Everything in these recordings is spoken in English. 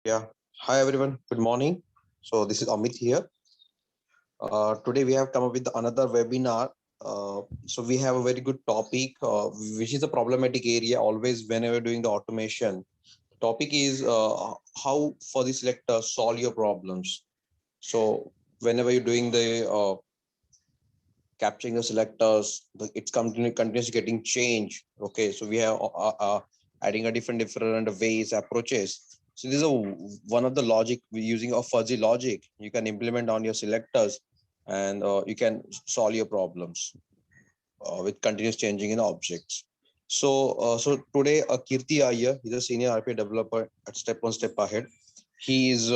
Yeah. Hi, everyone. Good morning. So this is Amit here. Today we have come up with another webinar. So we have a very good topic, which is a problematic area always whenever doing the automation. Topic is how for the selector solve your problems. So whenever you're doing the capturing the selectors, it's continuously getting changed. Okay, so we have adding a different ways approaches. So this is one of the logic using a fuzzy logic you can implement on your selectors, and you can solve your problems with continuous changing in objects. So today, Kirti Iyer, he's a senior RPA developer at Step One Step Ahead. He is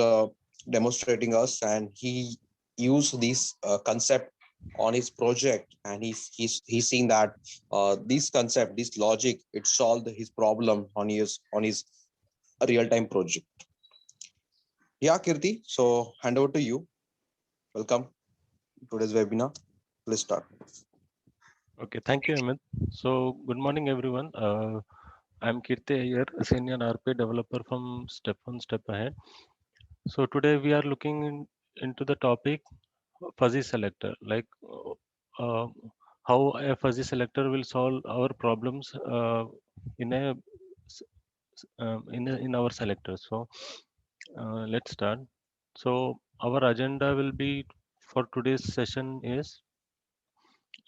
demonstrating us, and he used this concept on his project, and he's seeing that this concept, this logic, it solved his problem on his real time project. Yeah, Kirti. So hand over to you. Welcome to today's webinar. Let's start. Okay, thank you, Amit. So, good morning, everyone. I'm Kirti Iyer, a senior RP developer from Step One Step Ahead. So, today we are looking into the topic fuzzy selector, like uh, how a fuzzy selector will solve our problems in a in our selector. So, let's start. So, our agenda will be for today's session is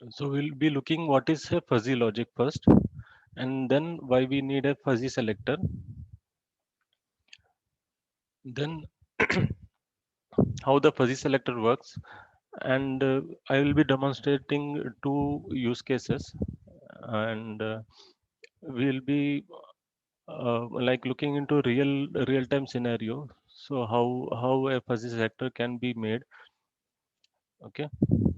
so we'll be looking what is a fuzzy logic first, and then why we need a fuzzy selector, then how the fuzzy selector works, and I will be demonstrating two use cases, and we'll be like looking into real time scenario. So how a fuzzy selector can be made. Okay,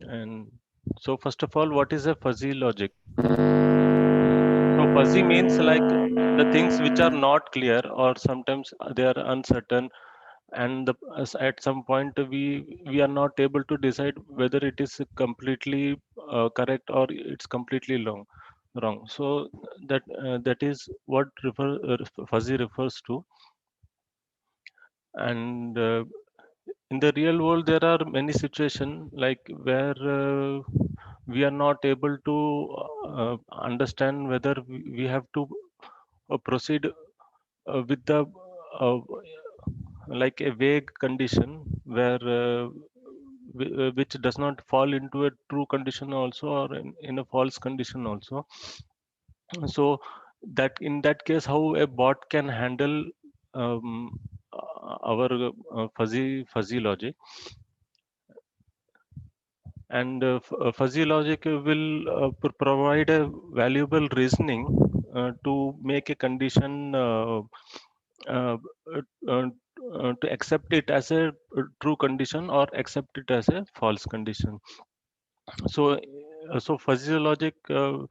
and so first of all, what is a fuzzy logic? So fuzzy means like the things which are not clear, or sometimes they are uncertain, and at some point we are not able to decide whether it is completely correct or it's completely wrong. So that is what fuzzy refers to. And in the real world there are many situations like where we are not able to understand whether we have to proceed with the uh, like a vague condition where which does not fall into a true condition also, or in a false condition also. So that in that case, how a bot can handle um, our fuzzy logic. And fuzzy logic will provide a valuable reasoning to make a condition uh, uh, uh, to accept it as a true condition or accept it as a false condition. So fuzzy logic will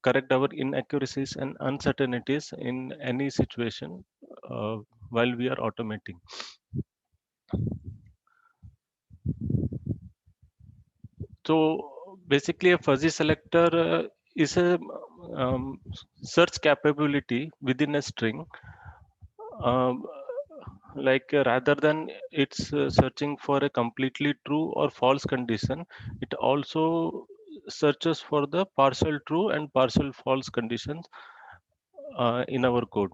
correct our inaccuracies and uncertainties in any situation uh, while we are automating. So basically, a fuzzy selector is a um, search capability within a string. Um, rather than it's searching for a completely true or false condition, it also searches for the partial true and partial false conditions in our code.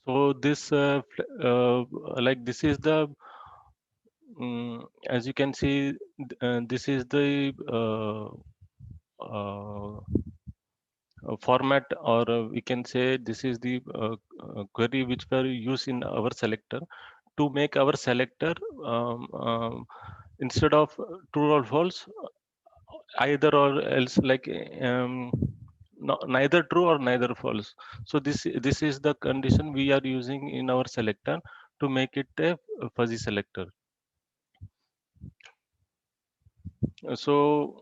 So this is the as you can see, this is the uh, format, or we can say this is the query which were used in our selector to make our selector instead of true or false, either or else, like no, neither true or neither false. So this is the condition we are using in our selector to make it a fuzzy selector. So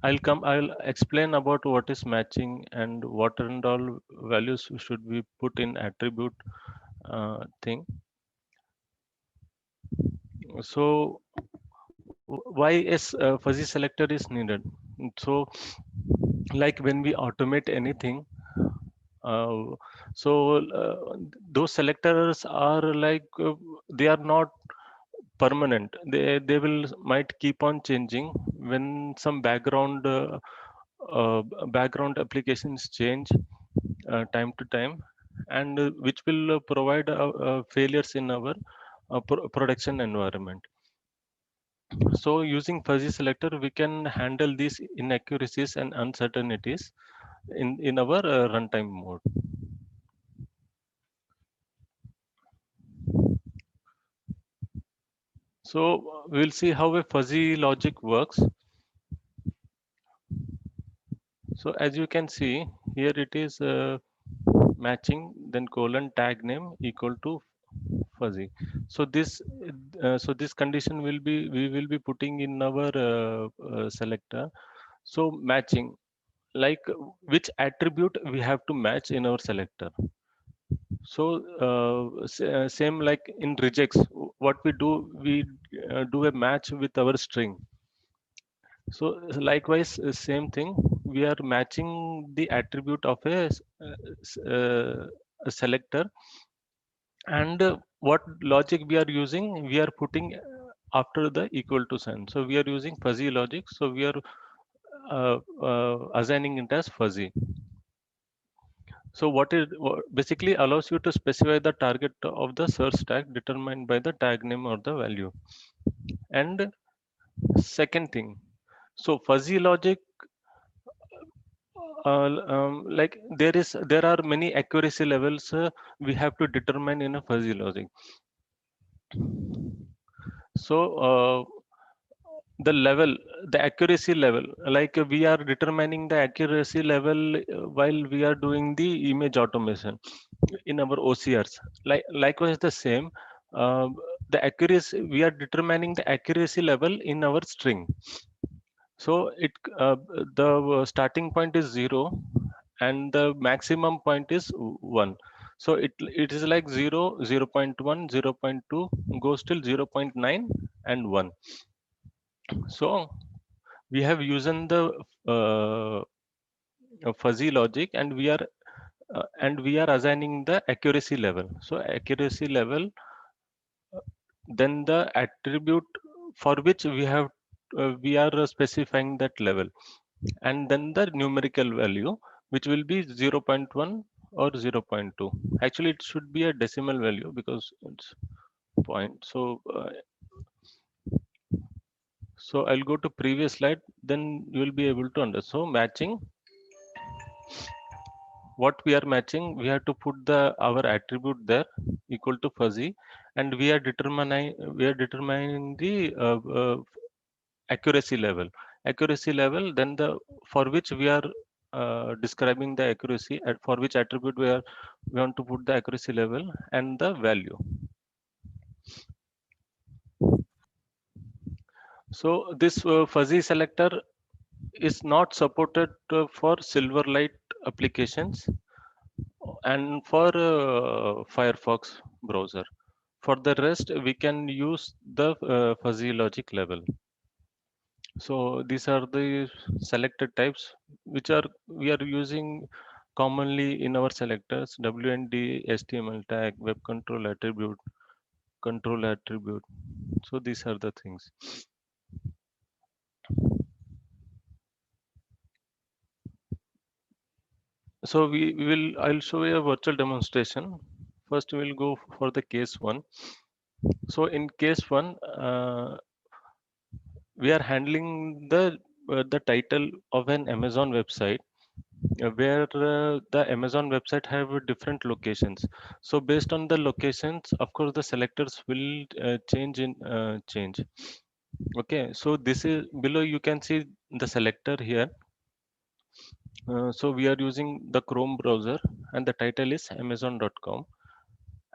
I'll explain about what is matching and what and all values should we put in attribute thing. So why is fuzzy selector is needed? So like when we automate anything, Those selectors are like they are not permanent. They will might keep on changing when some background applications change time to time, and which will provide failures in our production environment. So using fuzzy selector, we can handle these inaccuracies and uncertainties in our runtime mode. So we'll see how a fuzzy logic works. So as you can see here, it is matching, then colon tag name equal to fuzzy. So this condition will be, we will be putting in our selector. So matching, like which attribute we have to match in our selector. So same like in regex, what we do, we do a match with our string. So likewise, same thing, we are matching the attribute of a selector, and what logic we are using, we are putting after the equal to sign. So we are using fuzzy logic, so we are assigning it as fuzzy. So basically allows you to specify the target of the search tag determined by the tag name or the value. And second thing, so fuzzy logic, like there are many accuracy levels we have to determine in a fuzzy logic. So the level, the accuracy level, like we are determining the accuracy level while we are doing the image automation in our OCRs. Likewise the same, uh, the accuracy, we are determining the accuracy level in our string. So the starting point is 0 and the maximum point is 1. So it is like 0, 0.1, 0.2 goes till 0.9 and 1. So we have used the uh, fuzzy logic, and we are assigning the accuracy level. So accuracy level, then the attribute for which we are specifying that level, and then the numerical value, which will be 0.1 or 0.2. Actually it should be a decimal value because it's point. So I'll go to previous slide, then you will be able to understand. So matching, what we are matching, we have to put the our attribute there equal to fuzzy, and we are determining the accuracy level, then the for which we are describing the accuracy, for which attribute we want to put the accuracy level and the value. So this fuzzy selector is not supported for Silverlight applications and for Firefox browser. For the rest, we can use the fuzzy logic level. So these are the selected types which are we are using commonly in our selectors: WND, HTML tag, web control attribute. So these are the things. So we will, I'll show you a virtual demonstration. First, we will go for the case one. So in case one, we are handling the title of an Amazon website, where the Amazon website have different locations. So based on the locations, of course, the selectors will change. Okay, so this is below. You can see the selector here. So we are using the Chrome browser, and the title is Amazon.com,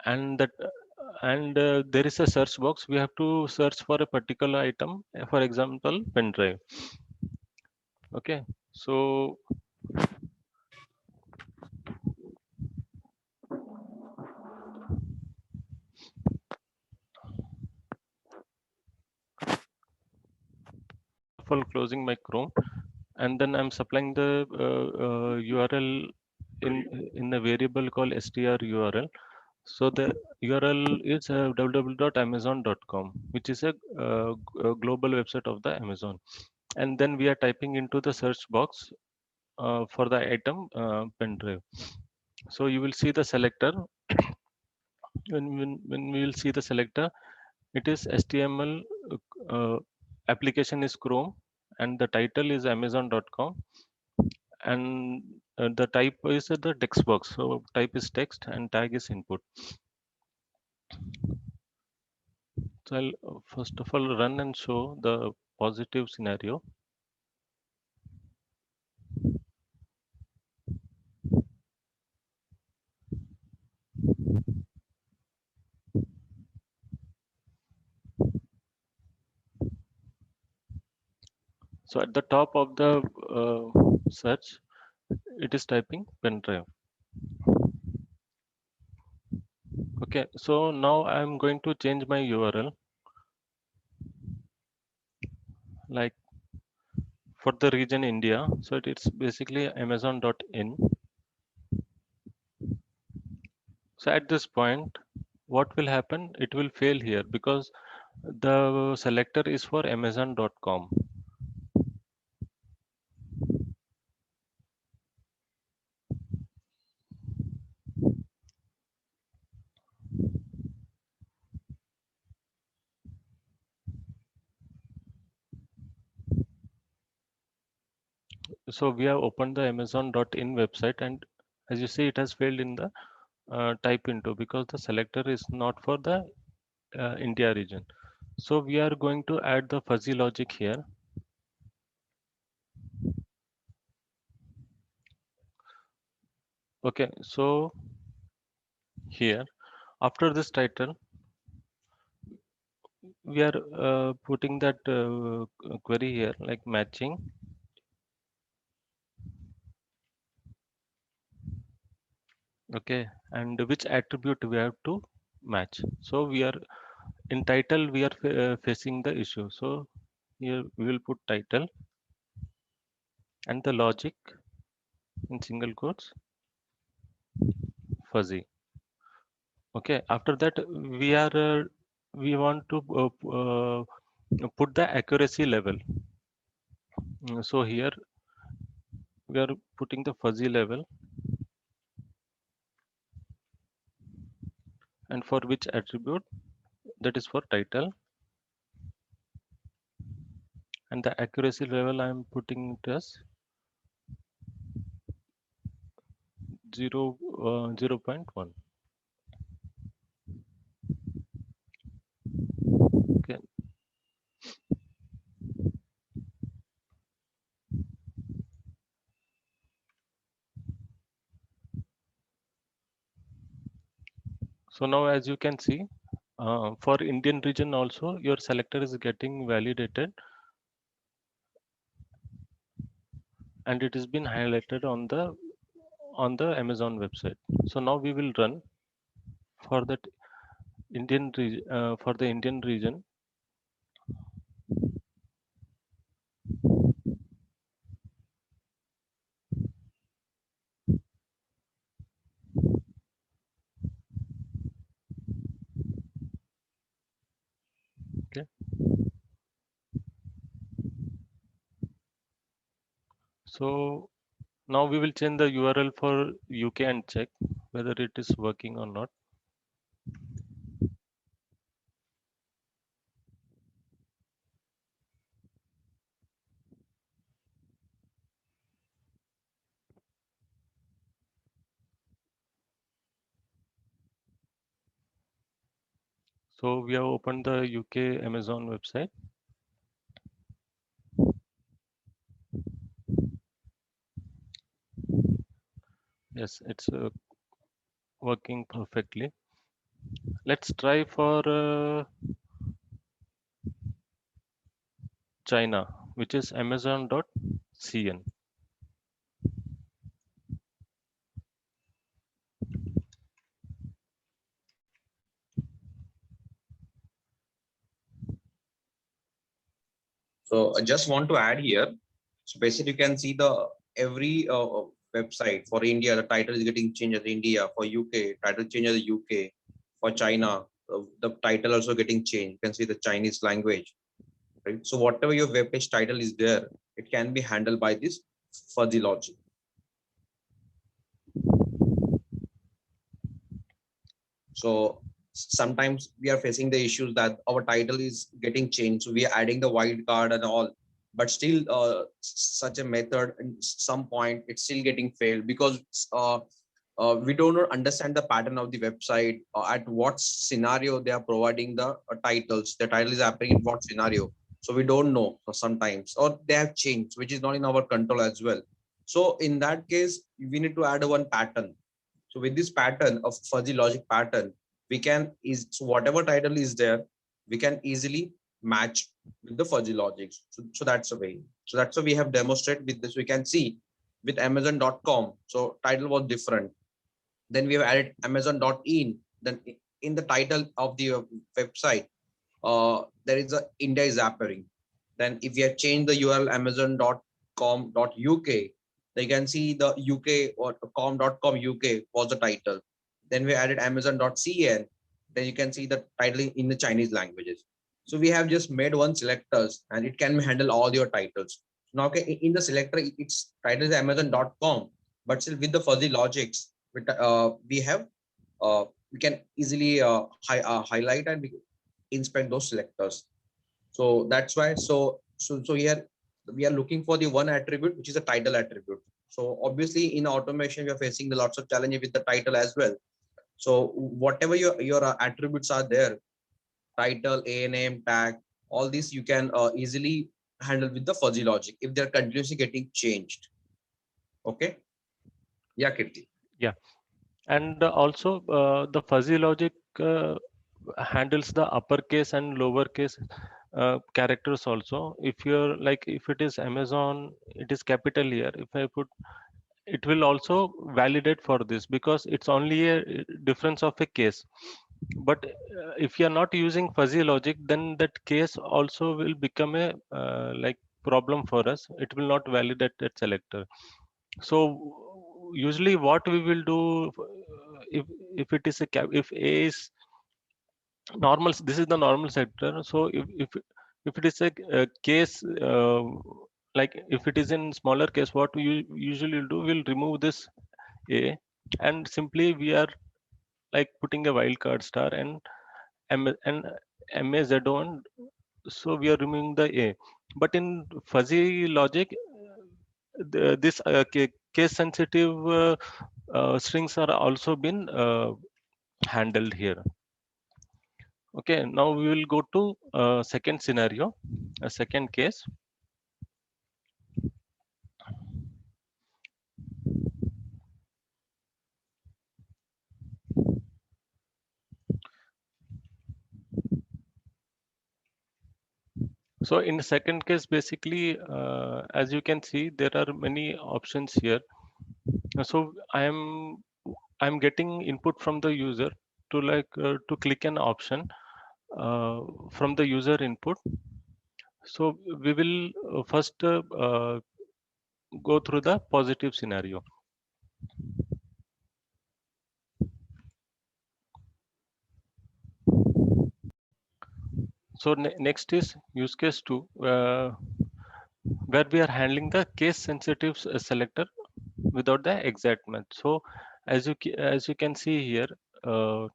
and that and there is a search box. We have to search for a particular item, for example, pen drive. Okay, so for closing my Chrome, and then I'm supplying the URL in the variable called str URL. So the URL is www.amazon.com, which is a global website of the Amazon. And then we are typing into the search box for the item pen drive. So you will see the selector. When we will see the selector, it is HTML, uh, application is Chrome, and the title is Amazon.com, and the type is the text box. So type is text and tag is input. So I'll first of all run and show the positive scenario. So at the top of the search, it is typing pen drive. Okay, so now I'm going to change my URL, like for the region India. So it's basically amazon.in. So at this point, what will happen? It will fail here because the selector is for amazon.com. So we have opened the amazon.in website, and as you see, it has failed in the type into, because the selector is not for the India region. So we are going to add the fuzzy logic here. Okay, so here after this title, we are putting that query here, like matching. Okay, and which attribute we have to match. So we are in title, we are facing the issue. So here we will put title and the logic in single quotes fuzzy. Okay, after that we want to put the accuracy level. So here we are putting the fuzzy level, and for which attribute, that is for title, and the accuracy level I am putting it as 0.1. Okay, so now as you can see, for Indian region also your selector is getting validated, and it has been highlighted on the Amazon website. So now we will run for that for the Indian region. Okay, so now we will change the URL for UK and check whether it is working or not. So we have opened the UK Amazon website. Yes, it's working perfectly. Let's try for China, which is amazon.cn. So I just want to add here. So basically, you can see the every website. For India, the title is getting changed as India. For UK, title change as UK. For China, the title also getting changed. You can see the Chinese language, right? So whatever your web page title is there, it can be handled by this fuzzy logic. So sometimes we are facing the issues that our title is getting changed. So we are adding the wildcard and all, but still such a method at some point it's still getting failed because we don't understand the pattern of the website, at what scenario they are providing the titles. The title is happening in what scenario. So we don't know sometimes, or they have changed, which is not in our control as well. So in that case, we need to add one pattern. So with this pattern of fuzzy logic pattern, we can is so whatever title is there, we can easily match with the fuzzy logic. So that's the way. So that's what we have demonstrated with this. We can see with Amazon.com. So title was different. Then we have added Amazon.in. Then in the title of the website, there is a India is appearing. Then if you have changed the URL Amazon.com.uk, they can see the UK or com.com UK was the title. Then we added Amazon.cn. Then you can see the title in the Chinese languages. So we have just made one selectors and it can handle all your titles. Now, okay, in the selector, its title is Amazon.com, but still with the fuzzy logics, we have we can easily highlight and inspect those selectors. So that's why. So here we are looking for the one attribute, which is a title attribute. So obviously in automation, we are facing the lots of challenges with the title as well. So whatever your attributes are there, title, ANM, tag, all these you can easily handle with the fuzzy logic if they're continuously getting changed. Okay. Yeah, Kirti. Yeah, and also the fuzzy logic handles the uppercase and lowercase characters also. If you're like, if it is Amazon, it is capital here. If I put, it will also validate for this because it's only a difference of a case. But if you are not using fuzzy logic, then that case also will become a like problem for us. It will not validate that selector. So usually what we will do, if it is a if A is normal, this is the normal sector. So if it is a case, like if it is in smaller case, what we usually do, we'll remove this A, and simply we are like putting a wildcard star and and MAZ1. So we are removing the A. But in fuzzy logic, this case sensitive strings are also been handled here. Okay, now we will go to second scenario, a second case. So in the second case, basically, as you can see, there are many options here. So I'm getting input from the user to like to click an option from the user input. So we will first go through the positive scenario. So next is use case 2, where we are handling the case sensitive selector without the exact match. So as you can see here, so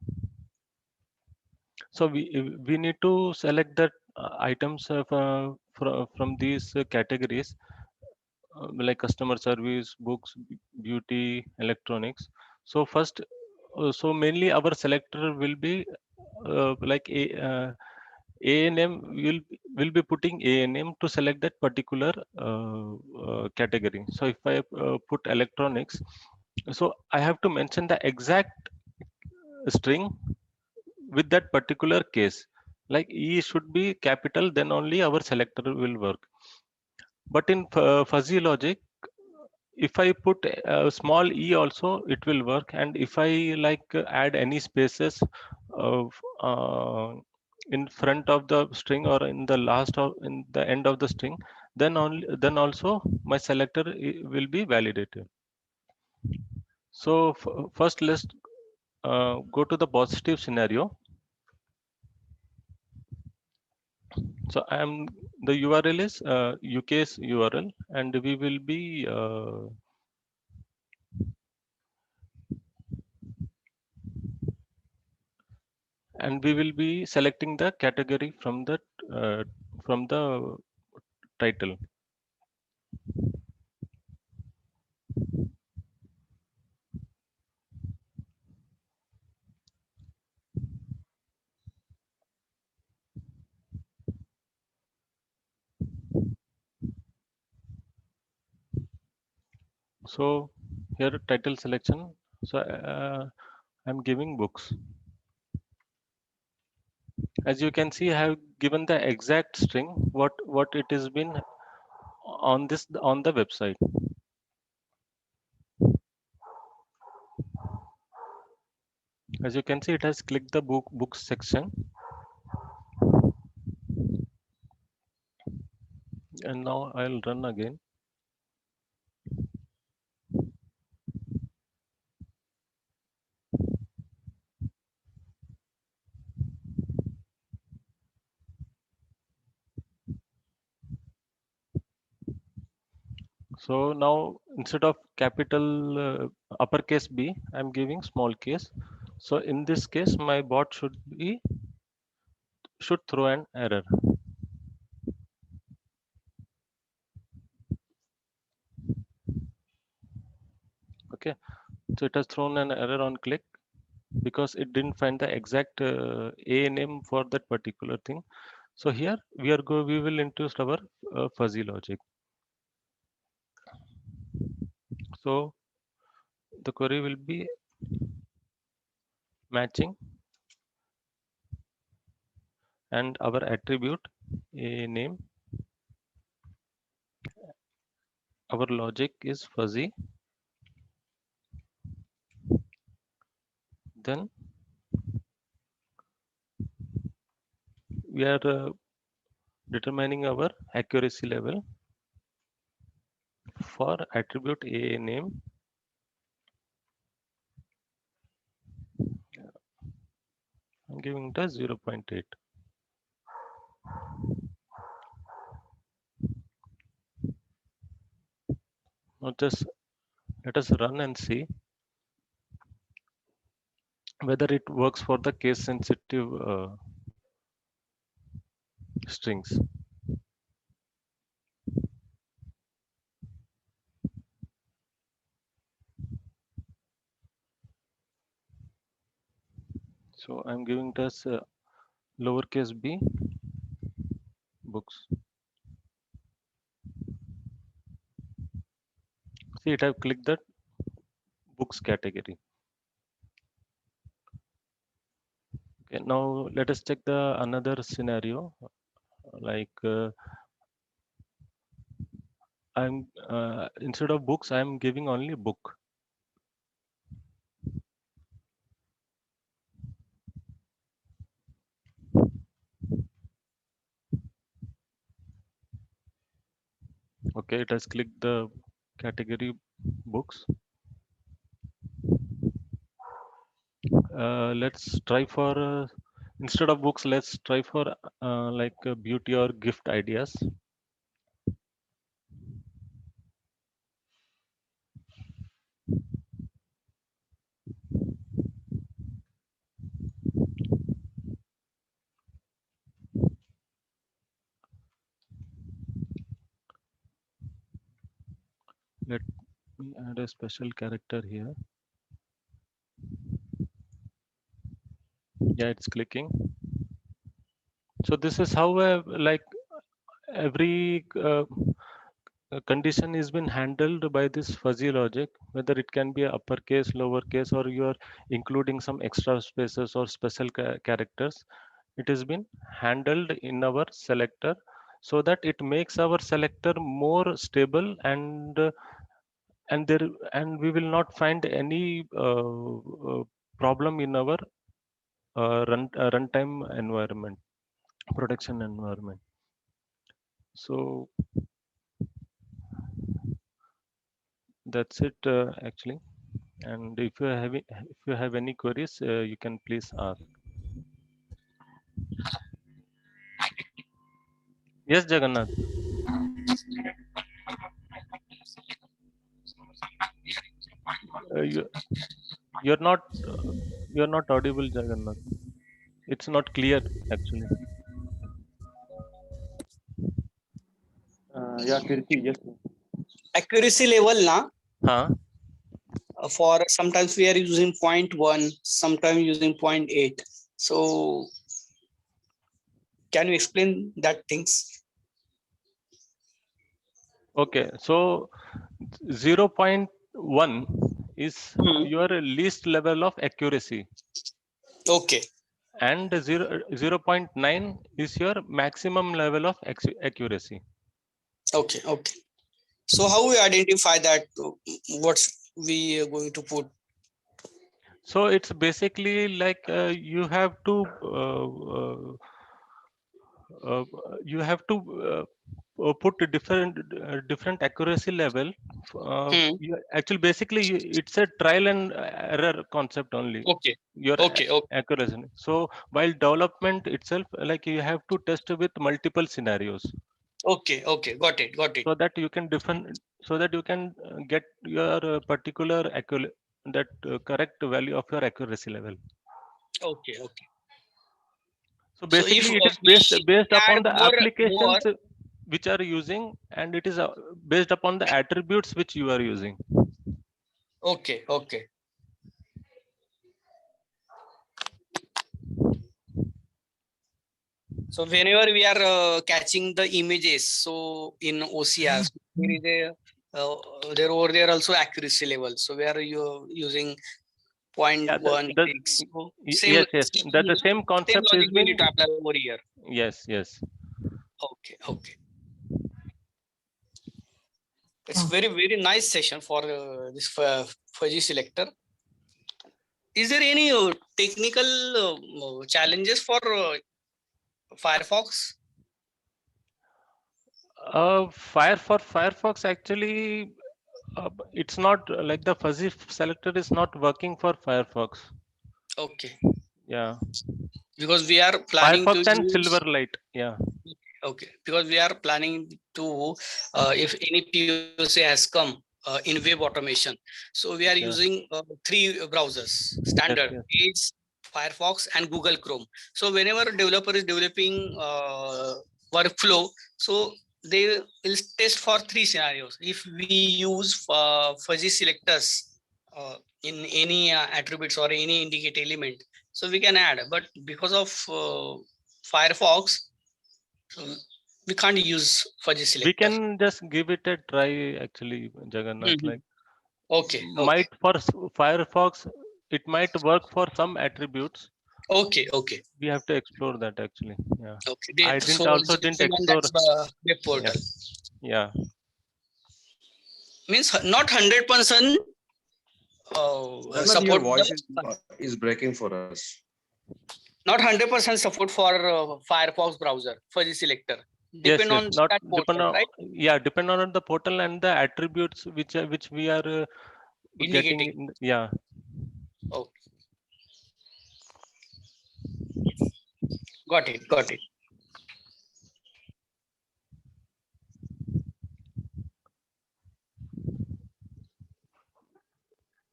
we need to select that items from these categories, like customer service, books, beauty, electronics. So first, so mainly our selector will be like ANM. Will be putting ANM to select that particular category. So if I put electronics, so I have to mention the exact string with that particular case. Like E should be capital, then only our selector will work. But in fuzzy logic, if I put a small e also, it will work. And if I like add any spaces of in front of the string or in the last of in the end of the string, then only then also my selector will be validated. So first let's go to the positive scenario. So the URL is UK's URL, and we will be selecting the category from the title. So here title selection. So I'm giving books. As you can see, I have given the exact string what it has been on the website. As you can see, it has clicked the books section, and now I'll run again. So now instead of capital uppercase B, I'm giving small case. So in this case, my bot should throw an error. Okay, so it has thrown an error on click because it didn't find the exact A name for that particular thing. So here we will introduce our fuzzy logic. So the query will be matching, and our attribute A name, our logic is fuzzy. Then we are determining our accuracy level for attribute A name. I'm giving it as 0.8. Now just let us run and see whether it works for the case sensitive strings. So I'm giving it as lowercase b books. See, it have clicked that books category. Okay, now let us check the another scenario. Like I'm instead of books, I'm giving only book. Okay, it has clicked the category books. Let's try for instead of books, let's try for like beauty or gift ideas. Let me add a special character here. Yeah, it's clicking. So this is how like every condition is been handled by this fuzzy logic, whether it can be uppercase, lowercase, or you are including some extra spaces or special characters. It has been handled in our selector so that it makes our selector more stable, and we will not find any problem in our runtime environment, production environment. So that's it actually. And if you have any queries, you can please ask. Yes, Jagannath. You you're not audible, Jagannath. It's not clear actually. Yeah, Kirti, yes. Accuracy level na, Huh? for sometimes we are using 0.1, sometimes using 0.8. So can you explain that things? Okay, so 0.1 is your least level of accuracy, Okay. and 0.9 is your maximum level of accuracy. Okay. Okay. So how we identify that? What we are going to put? So it's basically like you have to put a different accuracy level. Actually, basically, it's a trial and error concept only. Okay. Your Okay. Okay. accuracy. So while development itself, like you have to test with multiple scenarios, Okay. Okay. Got it. Got it. so that you can get your particular correct value of your accuracy level. Okay. Okay. So So if basically, it is we based add upon the more, applications which are using, and it is based upon the attributes which you are using. okay. Okay. So whenever we are catching the images, so in OCR, there is a there over there also accuracy level. So where you using Yeah, 0.16. So yes, that the same same concept logic has we been. need to apply over here. Yes, yes. Okay. Okay. It's very nice session for this fuzzy selector. Is there any technical challenges for Firefox? Firefox actually, it's not like the fuzzy selector is not working for Firefox. Okay. Yeah. Because we are planning Firefox to and use, Silverlight. Yeah. okay, because we are planning to if any POC has come in web automation, so we are using 3 browsers standard: Edge, Firefox, and Google Chrome. So whenever developer is developing workflow, so they will test for 3 scenarios. If we use fuzzy selectors in any attributes or any indicate element, so we can add. But because of Firefox, we can't use fuzzy selector. We can just give it a try actually, Jagannath. Like Okay. might for Firefox, it might work for some attributes. Okay. Okay. We have to explore that actually. Yeah. Okay. I didn't explore. Web portal. Yeah. Means not 100% support. Your voice is breaking for us. Not 100% support for Firefox browser fuzzy selector. Depend on that portal, right? Yeah, depend on the portal and the attributes which we are Indicating. Yeah. Okay. Got it. Got it.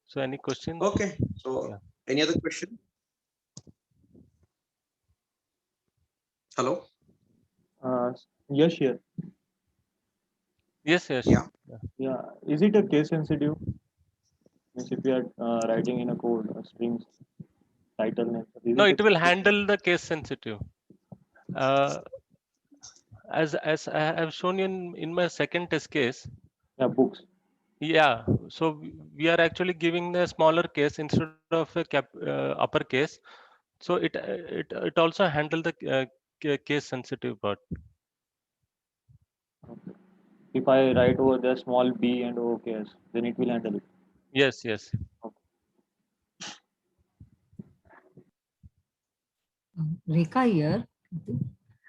So any questions? Okay. So any other question? Hello? Yes, here. Yes. Yeah. Is it a case sensitive? Means if we are writing in a code, strings, title name. No, it will handle the case sensitive. As I have shown you in my second test case. Yeah, books. Yeah, so we are actually giving the smaller case instead of a upper case. So it also handle the case sensitive part. Okay. If I write over there small b and OKS, then it will handle it. Yes. Okay. Rekha here.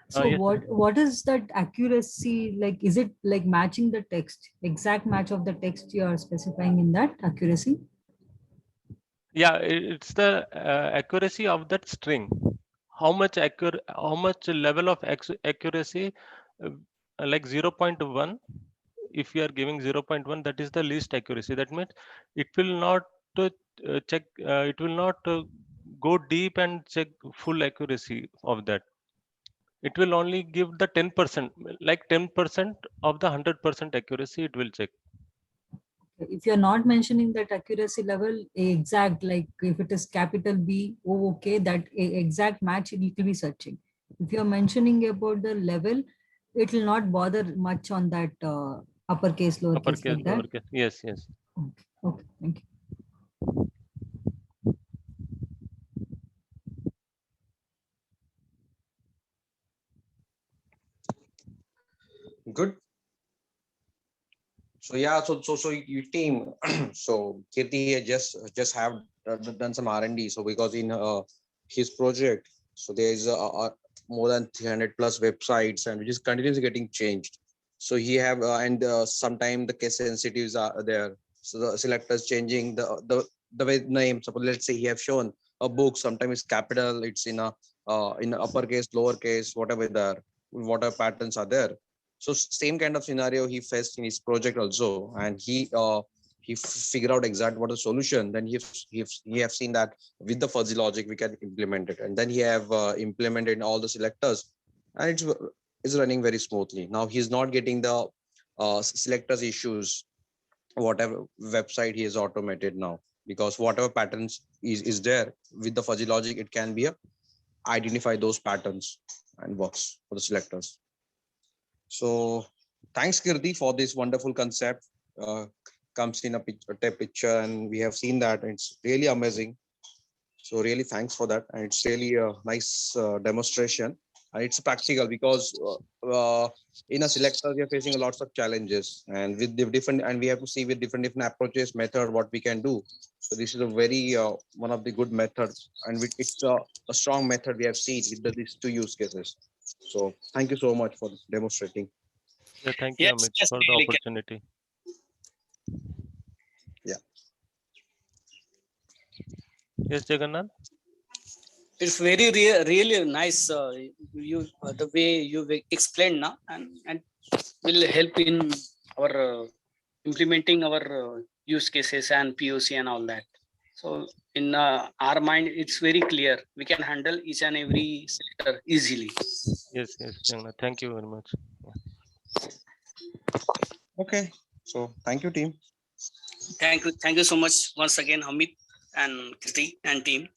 So Yes. what is that accuracy like? Is it like matching the text, exact match of the text you are specifying in that accuracy? Yeah, it's the accuracy of that string. How much level of accuracy, uh, like 0.1. If you are giving 0.1, that is the least accuracy. That means it will not check. It will not go deep and check full accuracy of that. It will only give the 10%, like 10% of the 100% accuracy. It will check. If you're not mentioning that accuracy level exact, like if it is capital B, oh, okay, that exact match it will be searching. If you're mentioning about the level, it will not bother much on that uppercase, lowercase, Uppercase, like that. lowercase. Yes, yes. Okay, okay, thank you. Good. So yeah, so you team. So Kirti had just have done some R&D. So because in his project, so there is more than 300 plus websites, and which is continuously getting changed. So he have and sometime the case sensitives are there. So the selectors changing the way name. Suppose let's say he have shown a book. Sometimes it's capital. It's in uppercase, lowercase, whatever patterns are there. So same kind of scenario he faced in his project also, and he figured out exactly what the solution. Then he have seen that with the fuzzy logic we can implement it, and then he have implemented all the selectors, and it's running very smoothly. Now he's not getting the selectors issues, whatever website he has automated now, because whatever patterns is there with the fuzzy logic, it can be identify those patterns and works for the selectors. So thanks, Kirti, for this wonderful concept. Comes in a picture, and we have seen that it's really amazing. So really thanks for that, and it's really a nice demonstration. And it's practical because in a selector we are facing lots of challenges, and with the different, and we have to see with different approaches, method, what we can do. So this is a very one of the good methods, and it's a strong method we have seen with these two use cases. So thank you so much for demonstrating. Yeah, thank you, Yes, Amit, yes, for the really. opportunity. Yeah. Yes, Jagannath. It's very really nice. The way you explained now, and will help in our implementing our use cases and POC and all that. So in our mind, it's very clear. We can handle each and every sector easily. Yes, yes, Jagannath. Thank you very much. Okay. So thank you, team. Thank you so much once again, Hamid and Kriti and team.